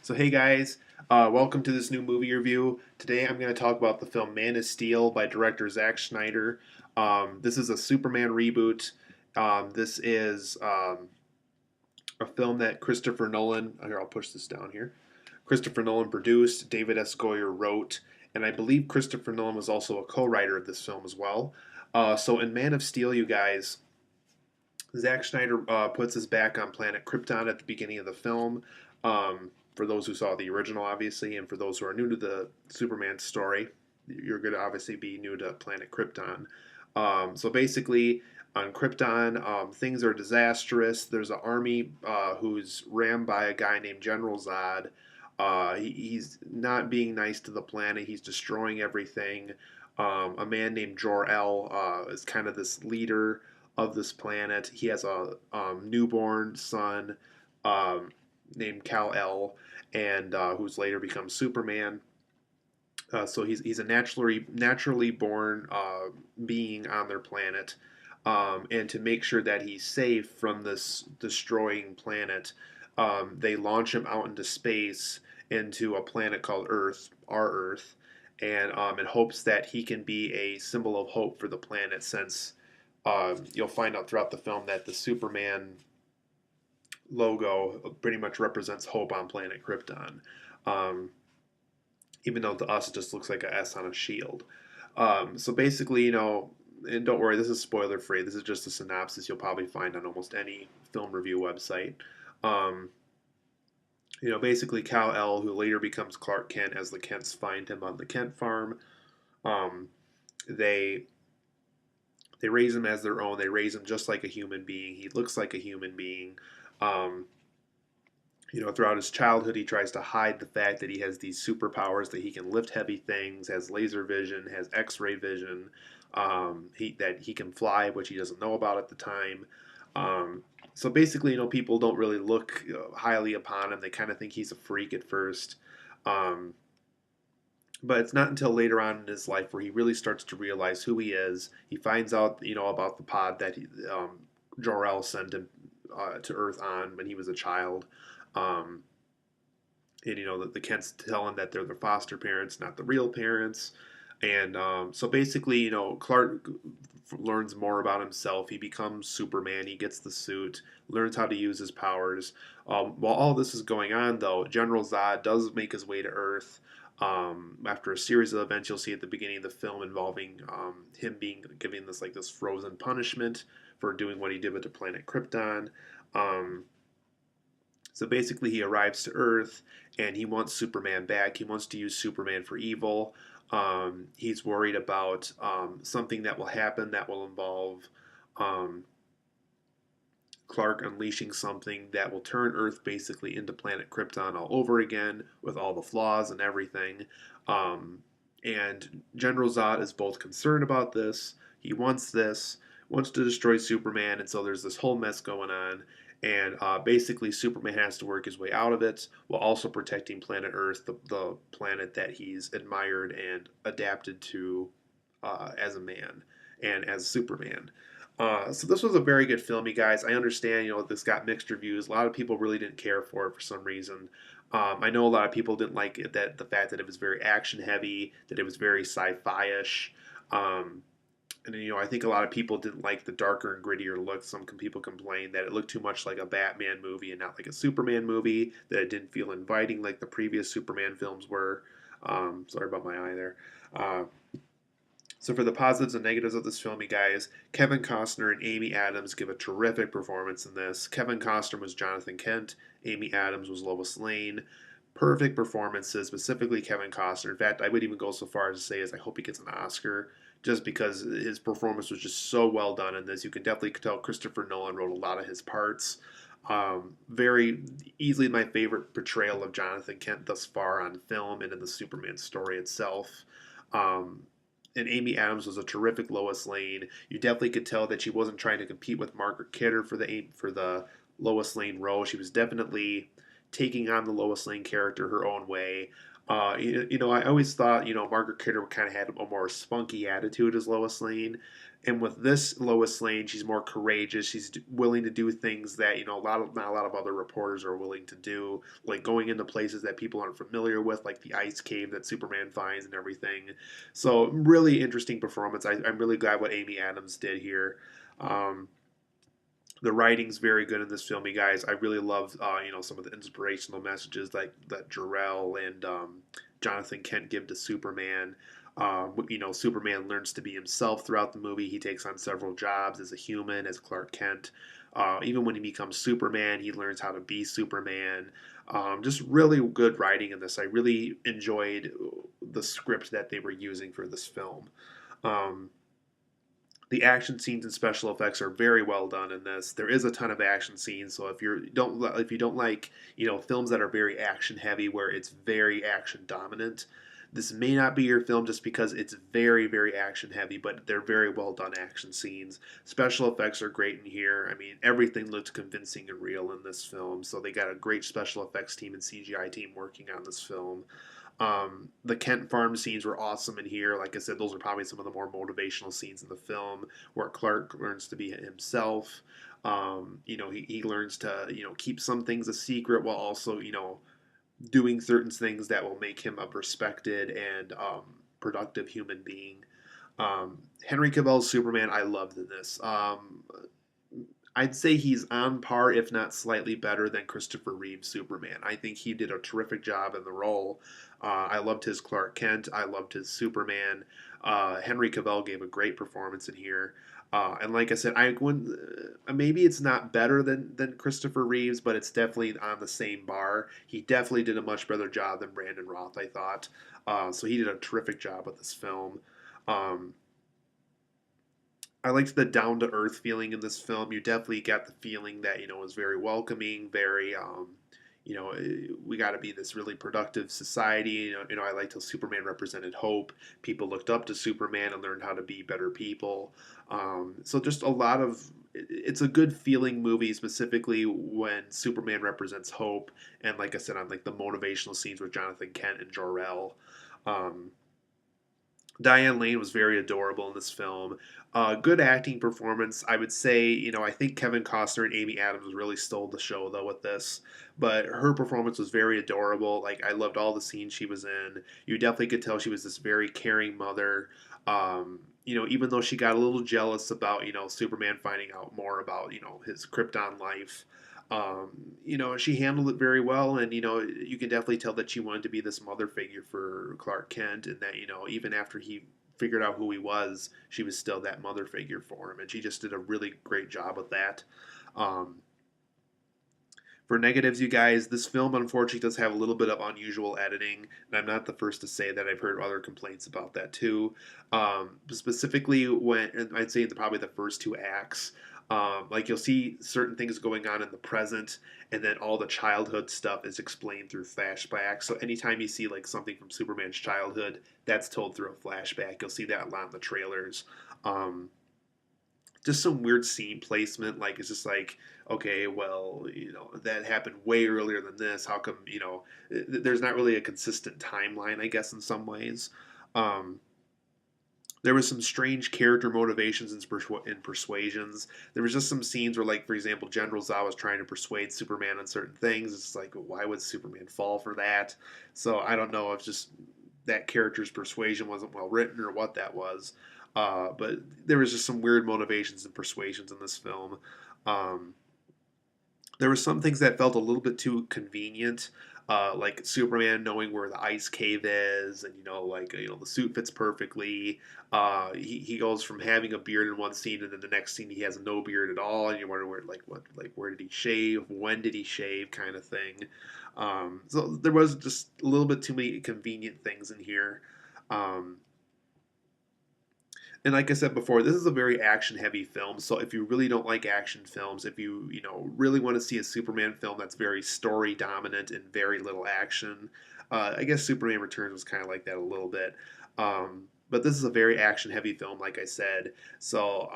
So hey guys, welcome to this new movie review. Today I'm going to talk about the film Man of Steel by director Zack Snyder. This is a Superman reboot. This is a film that Christopher Nolan, here I'll push this down here. Christopher Nolan produced, David S. Goyer wrote, and I believe Christopher Nolan was also a co-writer of this film as well. So in Man of Steel, you guys, Zack Snyder puts us back on planet Krypton at the beginning of the film. For those who saw the original, obviously, and for those who are new to the Superman story, you're going to obviously be new to planet Krypton. So basically, on Krypton, things are disastrous. There's an army who's rammed by a guy named General Zod. He's not being nice to the planet. He's destroying everything. A man named Jor-El is kind of this leader of this planet. He has a newborn son um, named Kal-El, and who's later becomes Superman. So he's a naturally born being on their planet, and to make sure that he's safe from this destroying planet, they launch him out into space into a planet called Earth, our Earth, and in hopes that he can be a symbol of hope for the planet. Since you'll find out throughout the film that the Superman logo pretty much represents hope on planet Krypton. Um, Even though to us it just looks like a S on a shield. So basically, and don't worry, this is spoiler free. This is just a synopsis you'll probably find on almost any film review website. Um, basically Kal-El, who later becomes Clark Kent as the Kents find him on the Kent farm. Um, they they raise him as their own. They raise him just like a human being. He looks like a human being. Um, throughout his childhood, he tries to hide the fact that he has these superpowers, that he can lift heavy things, has laser vision, has X-ray vision, that he can fly, which he doesn't know about at the time. So basically, people don't really look highly upon him. They kind of think he's a freak at first. Um, but it's not until later on in his life where he really starts to realize who he is. He finds out, about the pod that Jor-El sent him to Earth on when he was a child. Um, and the Kents tell him that they're the foster parents, not the real parents. And so basically, Clark learns more about himself. He becomes Superman. He gets the suit, learns how to use his powers. While all this is going on, though, General Zod does make his way to Earth. After a series of events you'll see at the beginning of the film involving him being given this frozen punishment for doing what he did with the planet Krypton. Um, so basically, he arrives to Earth and he wants Superman back. He wants to use Superman for evil. He's worried about something that will happen that will involve um, Clark unleashing something that will turn Earth basically into planet Krypton all over again with all the flaws and everything. And General Zod is both concerned about this, he wants this, wants to destroy Superman, and so there's this whole mess going on. And basically, Superman has to work his way out of it while also protecting planet Earth, the planet that he's admired and adapted to as a man and as Superman. So this was a very good film, you guys. I understand, this got mixed reviews. A lot of people really didn't care for it for some reason. I know a lot of people didn't like it, that the fact that it was very action heavy, that it was very sci-fi-ish. And I think a lot of people didn't like the darker and grittier look. Some people complained that it looked too much like a Batman movie and not like a Superman movie. That it didn't feel inviting like the previous Superman films were. Sorry about my eye there. Uh, so for the positives and negatives of this film, you guys, Kevin Costner and Amy Adams give a terrific performance in this. Kevin Costner was Jonathan Kent. Amy Adams was Lois Lane. Perfect performances, specifically Kevin Costner. In fact, I would even go so far as to say I hope he gets an Oscar, just because his performance was just so well done in this. You can definitely tell Christopher Nolan wrote a lot of his parts. Very easily my favorite portrayal of Jonathan Kent thus far on film and in the Superman story itself. Um, and Amy Adams was a terrific Lois Lane. You definitely could tell that she wasn't trying to compete with Margaret Kidder for the Lois Lane role. She was definitely taking on the Lois Lane character her own way. I always thought, Margaret Kidder kind of had a more spunky attitude as Lois Lane. And with this Lois Lane, she's more courageous. She's willing to do things that, not a lot of other reporters are willing to do, like going into places that people aren't familiar with, like the ice cave that Superman finds and everything. So, really interesting performance. I'm really glad what Amy Adams did here. Um, the writing's very good in this film, you guys. I really love, some of the inspirational messages like that Jor-El and Jonathan Kent give to Superman. Superman learns to be himself throughout the movie. He takes on several jobs as a human, as Clark Kent. Even when he becomes Superman, he learns how to be Superman. Just really good writing in this. I really enjoyed the script that they were using for this film. Um, the action scenes and special effects are very well done in this. There is a ton of action scenes, so if you don't like films that are very action heavy, where it's very action dominant, this may not be your film just because it's very very action heavy. But they're very well done action scenes. Special effects are great in here. I mean, everything looks convincing and real in this film. So they got a great special effects team and CGI team working on this film. The Kent farm scenes were awesome in here. Like I said, those are probably some of the more motivational scenes in the film, where Clark learns to be himself. He learns to keep some things a secret while also doing certain things that will make him a respected and productive human being. Henry Cavill's Superman, I loved in this. I'd say he's on par, if not slightly better, than Christopher Reeve's Superman. I think he did a terrific job in the role. I loved his Clark Kent. I loved his Superman. Henry Cavill gave a great performance in here. And like I said, I wouldn't. Maybe it's not better than Christopher Reeves, but it's definitely on the same bar. He definitely did a much better job than Brandon Roth, I thought. So he did a terrific job with this film. Um, I liked the down to earth feeling in this film. You definitely got the feeling that it was very welcoming, very we got to be this really productive society. I liked how Superman represented hope. People looked up to Superman and learned how to be better people. So just a lot of it's a good feeling movie, specifically when Superman represents hope. And like I said, on like the motivational scenes with Jonathan Kent and Jor-El. Um, Diane Lane was very adorable in this film. Good acting performance. I would say, I think Kevin Costner and Amy Adams really stole the show, though, with this. But her performance was very adorable. Like, I loved all the scenes she was in. You definitely could tell she was this very caring mother. Even though she got a little jealous about, Superman finding out more about, his Krypton life. She handled it very well, and you can definitely tell that she wanted to be this mother figure for Clark Kent, and that even after he figured out who he was, she was still that mother figure for him, and she just did a really great job with that. Um, for negatives, you guys, this film unfortunately does have a little bit of unusual editing, and I'm not the first to say that. I've heard other complaints about that too. Specifically, and I'd say probably the first two acts. Like you'll see certain things going on in the present, and then all the childhood stuff is explained through flashbacks. So anytime you see like something from Superman's childhood, that's told through a flashback. You'll see that a lot in the trailers. Um, just some weird scene placement. Like it's just like, okay, well, that happened way earlier than this. How come, there's not really a consistent timeline, I guess, in some ways. Um, there was some strange character motivations and persuasions. There was just some scenes where, like, for example, General Zod was trying to persuade Superman on certain things. It's like, why would Superman fall for that? So I don't know if just that character's persuasion wasn't well written or what that was. But there was just some weird motivations and persuasions in this film. Um, there were some things that felt a little bit too convenient, like Superman knowing where the ice cave is, and the suit fits perfectly. He goes from having a beard in one scene, and then the next scene he has no beard at all, and you wonder where did he shave, when did he shave, kind of thing. So there was just a little bit too many convenient things in here. Um, and like I said before, this is a very action-heavy film. So if you really don't like action films, if you really want to see a Superman film that's very story dominant and very little action, I guess Superman Returns was kind of like that a little bit. But this is a very action-heavy film, like I said. So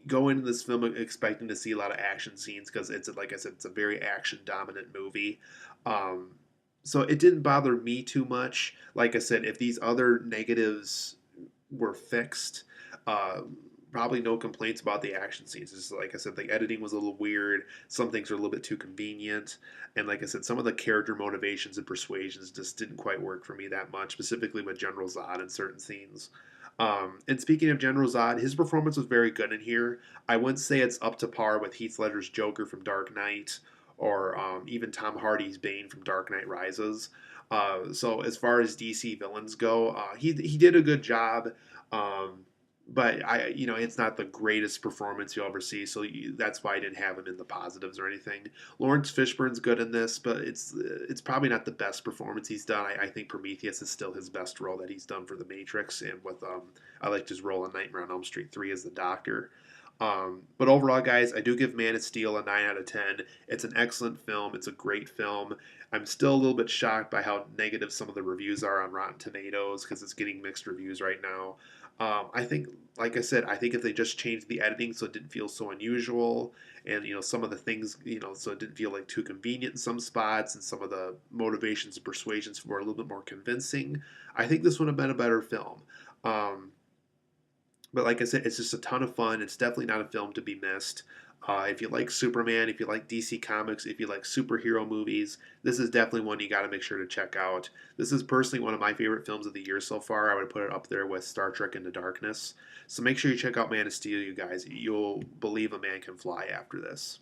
go into this film expecting to see a lot of action scenes because it's like I said, it's a very action-dominant movie. Um, So it didn't bother me too much. Like I said, if these other negatives were fixed, uh, probably no complaints about the action scenes. Just like I said, the editing was a little weird. Some things are a little bit too convenient, and like I said, some of the character motivations and persuasions just didn't quite work for me that much. Specifically with General Zod in certain scenes. And speaking of General Zod, his performance was very good in here. I wouldn't say it's up to par with Heath Ledger's Joker from Dark Knight or even Tom Hardy's Bane from Dark Knight Rises. So as far as DC villains go, he did a good job. Um, but it's not the greatest performance you'll ever see, so that's why I didn't have him in the positives or anything. Laurence Fishburne's good in this, but it's probably not the best performance he's done. I think Prometheus is still his best role that he's done for The Matrix, and with I liked his role in Nightmare on Elm Street 3 as the Doctor. But overall, guys, I do give Man of Steel a 9 out of 10. It's an excellent film. It's a great film. I'm still a little bit shocked by how negative some of the reviews are on Rotten Tomatoes because it's getting mixed reviews right now. I think, like I said, I think if they just changed the editing so it didn't feel so unusual, and some of the things, so it didn't feel like too convenient in some spots, and some of the motivations and persuasions were a little bit more convincing, I think this would have been a better film. Um, but like I said, it's just a ton of fun. It's definitely not a film to be missed. If you like Superman, if you like DC Comics, if you like superhero movies, this is definitely one you got to make sure to check out. This is personally one of my favorite films of the year so far. I would put it up there with Star Trek Into Darkness. So make sure you check out Man of Steel, you guys. You'll believe a man can fly after this.